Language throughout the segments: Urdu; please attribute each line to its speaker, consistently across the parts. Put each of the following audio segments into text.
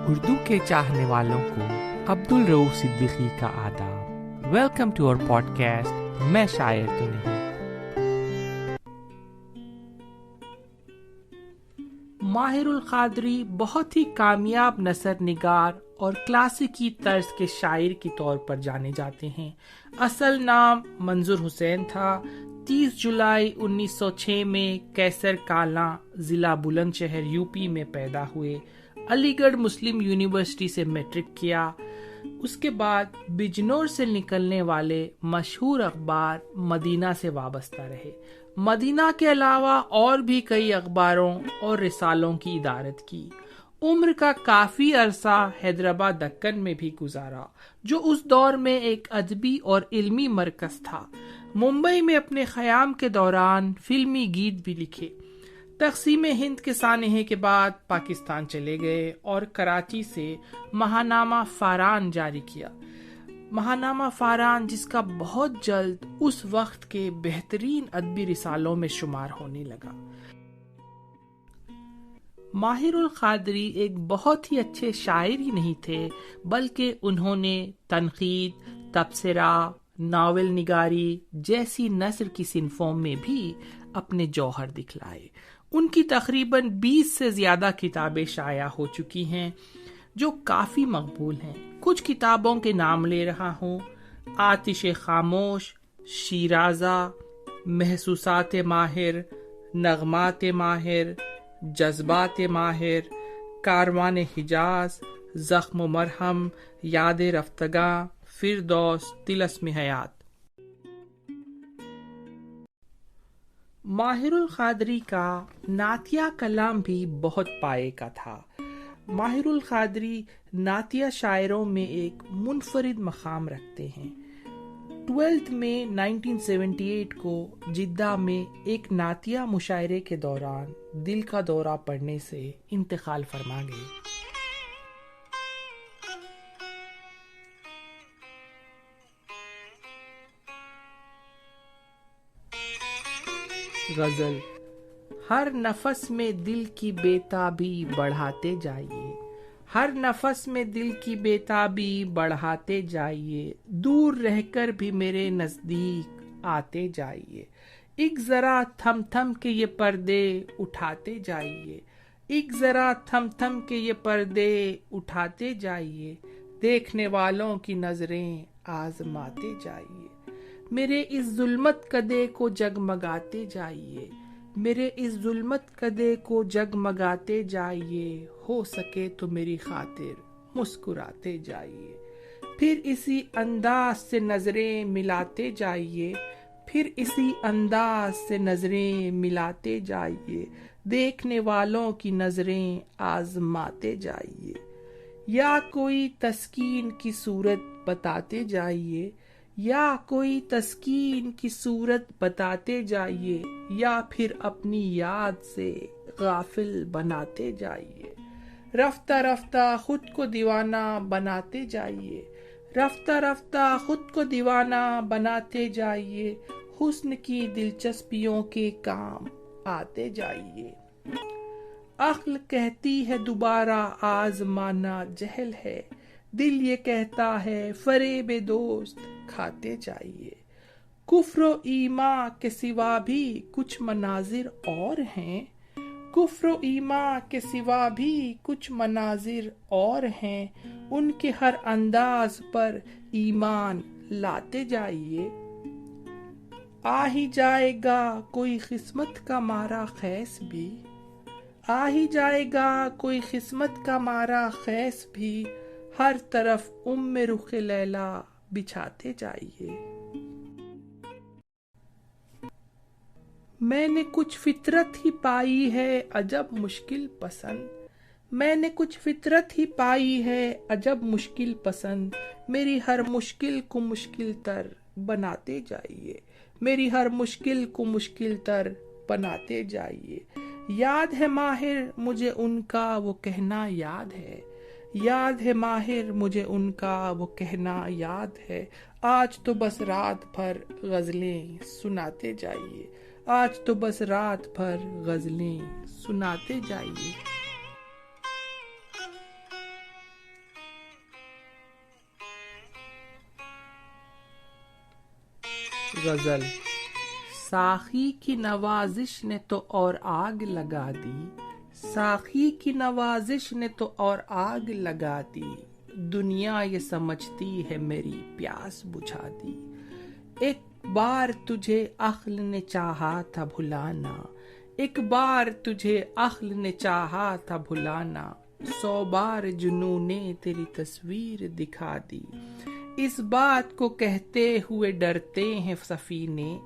Speaker 1: اردو کے چاہنے والوں کو عبدالرؤوف صدیقی کا آداب۔ ویلکم ٹو اور پوڈ کاسٹ میں شاعر تو نہیں۔ ماہر القادری بہت ہی کامیاب نثر نگار اور کلاسیکی طرز کے شاعر کے طور پر جانے جاتے ہیں۔ اصل نام منظور حسین تھا۔ 30 جولائی 1906 میں کیسر کالاں ضلع بلند شہر یوپی میں پیدا ہوئے۔ علی گڑھ مسلم یونیورسٹی سے میٹرک کیا۔ اس کے بعد بجنور سے نکلنے والے مشہور اخبار مدینہ سے وابستہ رہے۔ مدینہ کے علاوہ اور بھی کئی اخباروں اور رسالوں کی ادارت کی۔ عمر کا کافی عرصہ حیدرآباد دکن میں بھی گزارا، جو اس دور میں ایک ادبی اور علمی مرکز تھا۔ ممبئی میں اپنے قیام کے دوران فلمی گیت بھی لکھے۔ تقسیم ہند کے سانحے کے بعد پاکستان چلے گئے اور کراچی سے ماہنامہ فاران جاری کیا۔ ماہنامہ فاران جس کا بہت جلد اس وقت کے بہترین ادبی رسالوں میں شمار ہونے لگا۔ ماہر القادری ایک بہت ہی اچھے شاعر ہی نہیں تھے، بلکہ انہوں نے تنقید، تبصرہ، ناول نگاری جیسی نثر کی صنفوں میں بھی اپنے جوہر دکھلائے۔ ان کی تقریباً 20 سے زیادہ کتابیں شائع ہو چکی ہیں، جو کافی مقبول ہیں۔ کچھ کتابوں کے نام لے رہا ہوں: آتش خاموش، شیرازہ، محسوسات ماہر، نغمات ماہر، جذبات ماہر، کاروان حجاز، زخم و مرہم، یاد رفتگاں، فردوس، طلسم حیات۔ ماہر القادری کا نعتیہ کلام بھی بہت پائے کا تھا۔ ماہر القادری نعتیہ شاعروں میں ایک منفرد مقام رکھتے ہیں۔ 12 مئی 1978 کو جدہ میں ایک نعتیہ مشاعرے کے دوران دل کا دورہ پڑنے سے انتقال فرما گئے۔ غزل: ہر نفس میں دل کی بےتابی بڑھاتے جائیے، ہر نفس میں دل کی بےتابی بڑھاتے جائیے، دور رہ کر بھی میرے نزدیک آتے جائیے، ایک ذرا تھم تھم کے یہ پردے اٹھاتے جائیے، ایک ذرا تھم تھم کے یہ پردے اٹھاتے جائیے، دیکھنے والوں کی نظریں آزماتے جائیے، میرے اس ظلمت کدے کو جگمگاتے جائیے، میرے اس ظلمت کدے کو جگمگاتے جائیے، ہو سکے تو میری خاطر مسکراتے جائیے، پھر اسی انداز سے نظریں ملاتے جائیے، پھر اسی انداز سے نظریں ملاتے جائیے، دیکھنے والوں کی نظریں آزماتے جائیے، یا کوئی تسکین کی صورت بتاتے جائیے، یا کوئی تسکین کی صورت بتاتے جائیے، یا پھر اپنی یاد سے غافل بناتے جائیے، رفتہ رفتہ خود کو دیوانہ بناتے جائیے، رفتہ رفتہ خود کو دیوانہ بناتے جائیے، حسن کی دلچسپیوں کے کام آتے جائیے، عقل کہتی ہے دوبارہ آزمانا جہل ہے، دل یہ کہتا ہے فریب دوست کھاتے جائیے، کفر و ایمان کے سوا بھی کچھ مناظر اور ہیں، کفر و ایمان کے سوا بھی کچھ مناظر اور ہیں، ان کے ہر انداز پر ایمان لاتے جائیے، آ ہی جائے گا کوئی قسمت کا مارا خیس بھی، آ ہی جائے گا کوئی قسمت کا مارا خیس بھی، ہر طرف رخ لیلا بچھاتے جائیے، میں نے کچھ فطرت ہی پائی ہے عجب مشکل پسند، میں نے کچھ فطرت ہی پائی ہے عجب مشکل پسند، میری ہر مشکل کو مشکل تر بناتے جائیے، میری ہر مشکل کو مشکل تر بناتے جائیے، یاد ہے ماہر مجھے ان کا وہ کہنا یاد ہے، یاد ہے ماہر مجھے ان کا وہ کہنا یاد ہے، آج تو بس رات بھر غزلیں سناتے جائیے، آج تو بس رات بھر غزلیں سناتے جائیے۔ غزل ساقی کی نوازش نے تو اور آگ لگا دی، ساقی کی نوازش نے تو اور آگ لگا دی، دنیا یہ سمجھتی ہے میری پیاس بجھا دی۔ ایک بار تجھے عقل نے چاہا تھا بھلانا، ایک بار تجھے عقل نے چاہا تھا بھلانا، 100 بار جنون نے تیری تصویر دکھا دی۔ اس بات کو کہتے ہوئے ڈرتے ہیں سفینے،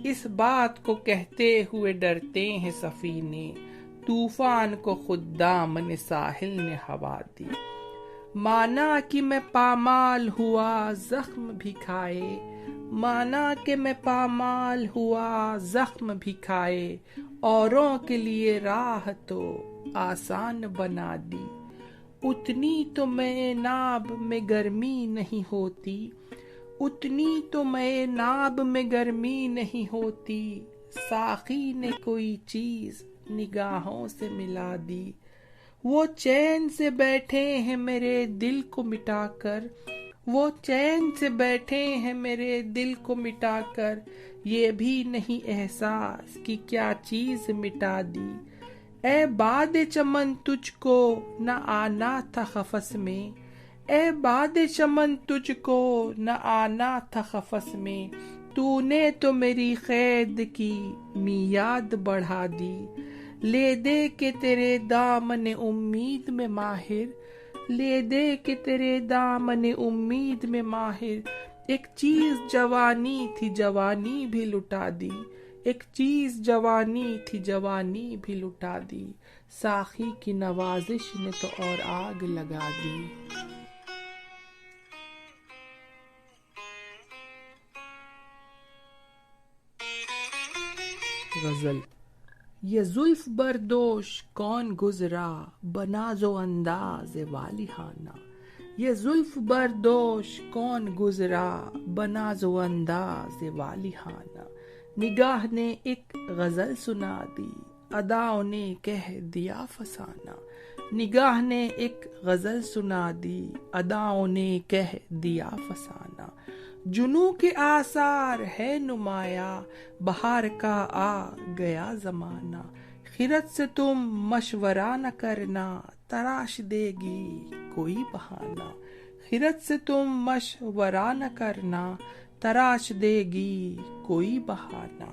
Speaker 1: اس بات کو کہتے ہوئے ڈرتے ہیں سفینے، طوفان کو خود دامن ساحل نے ہوا دی۔ مانا کہ میں پامال ہوا زخم بھی کھائے، مانا کہ میں پامال ہوا زخم بھی کھائے، اوروں کے لیے راہ تو آسان بنا دی۔ اتنی تو میں ناب میں گرمی نہیں ہوتی، اتنی تو میں ناب میں گرمی نہیں ہوتی، ساقی نے کوئی چیز نگاہوں سے ملا دی۔ وہ چین سے بیٹھے ہیں میرے دل کو مٹا کر، وہ چین سے بیٹھے ہیں میرے دل کو مٹا کر، یہ بھی نہیں احساس کہ کیا چیز مٹا دی۔ اے باد چمن تجھ کو نہ آنا تھا قفس میں، اے باد چمن تجھ کو نہ آنا تھا قفس میں، تو نے تو میری قید کی میعاد بڑھا دی۔ لے دے کے تیرے دامن امید میں ماہر، لے دے کے تیرے دامن امید میں ماہر، ایک چیز جوانی تھی جوانی بھی لٹا دی، ایک چیز جوانی تھی جوانی بھی لٹا دی، ساقی کی نوازش نے تو اور آگ لگا دی۔ غزل یہ زلف بردوش کون گزرا بناز و انداز والہانہ، یہ زلف بردوش کون گزرا بناز و انداز والہانہ، نگاہ نے ایک غزل سنا دی اداؤں نے کہہ دیا فسانہ، نگاہ نے ایک غزل سنا دی اداؤں نے کہہ دیا فسانہ، جنوں کے آثار ہے نمایاں بہار کا آ گیا زمانہ، خرد سے تم مشورہ نہ کرنا تراش دے گی کوئی بہانہ، خرد سے تم مشورہ نہ کرنا تراش دے گی کوئی بہانہ،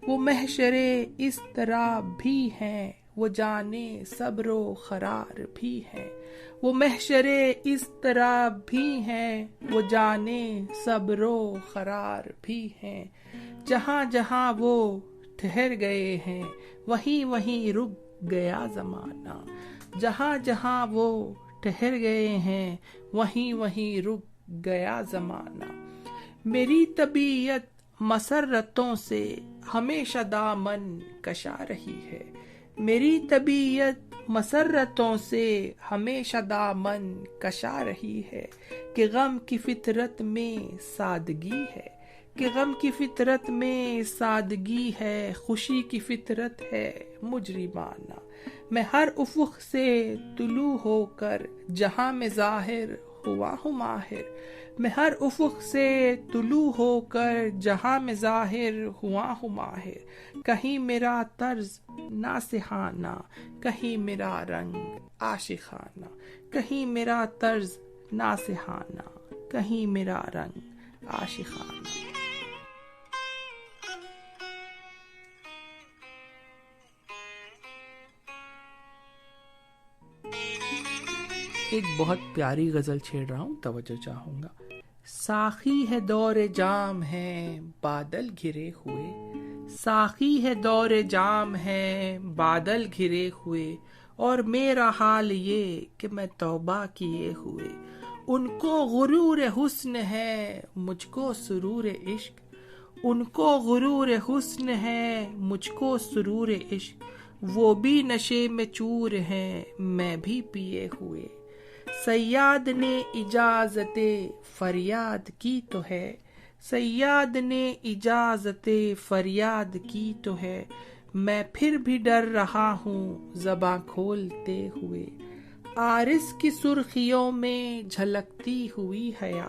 Speaker 1: وہ محشر اضطراب بھی ہیں وہ جانے صبر و قرار بھی ہیں، وہ محشر اضطراب بھی ہیں وہ جانے صبر و قرار بھی ہیں، جہاں جہاں وہ ٹھہر گئے ہیں وہیں وہیں رک گیا زمانہ، جہاں جہاں وہ ٹھہر گئے ہیں وہیں وہیں رک گیا زمانہ، میری طبیعت مسرتوں سے ہمیشہ دامن کشا رہی ہے، میری طبیعت مسرتوں سے ہمیشہ دامن کشا رہی ہے، کہ غم کی فطرت میں سادگی ہے، کہ غم کی فطرت میں سادگی ہے، خوشی کی فطرت ہے مجرمانہ، میں ہر افق سے طلوع ہو کر جہاں میں ظاہر ہوا ہوں ماہر، میں ہر افق سے طلوع ہو کر جہاں میں ظاہر ہوا ہوں ماہر، کہیں میرا طرز ناصحانہ کہیں میرا رنگ عاشقانہ، کہیں میرا طرز ناصحانہ کہیں میرا رنگ عاشقانہ۔ ایک بہت پیاری غزل چھیڑ رہا ہوں، توجہ چاہوں گا۔ ساقی ہے دور جام ہے بادل گھرے ہوئے، ساقی ہے دور جام ہے بادل گھرے ہوئے، اور میرا حال یہ کہ میں توبہ کیے ہوئے، ان کو غرور حسن ہے مجھ کو سرور عشق، ان کو غرور حسن ہے مجھ کو سرور عشق، وہ بھی نشے میں چور ہیں میں بھی پیے ہوئے، صیاد نے اجازت فریاد کی تو ہے، صیاد نے اجازت فریاد کی تو ہے، میں پھر بھی ڈر رہا ہوں زباں کھولتے ہوئے، عارض کی سرخیوں میں جھلکتی ہوئی حیا،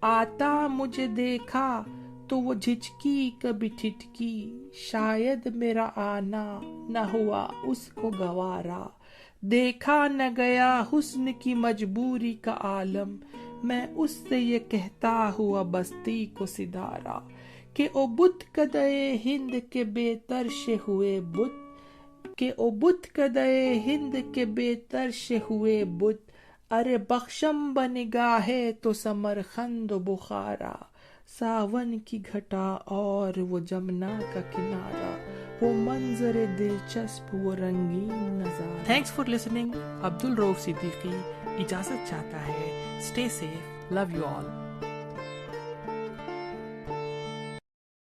Speaker 1: آتا مجھے دیکھا تو وہ جھجکی کبھی ٹھٹکی، شاید میرا آنا نہ ہوا اس کو گوارا، دیکھا نہ گیا حسن کی مجبوری کا عالم، میں اس سے یہ کہتا ہوا بستی کو سدھارا، کہ او بت کدے ہند کے بے ترش ہوئے بت، کہ او بت کدے ہند کے بے ترش ہوئے بت، ارے بخشم بنگاہے تو سمرقند و بخارا، ساون کی گھٹا اور وہ جمنا کا کنارہ، وہ منظر دلچسپ وہ رنگین نظارہ۔ Thanks for listening. Abdur Rauf Siddiqui اجازت چاہتا ہے۔ Stay safe, love you all.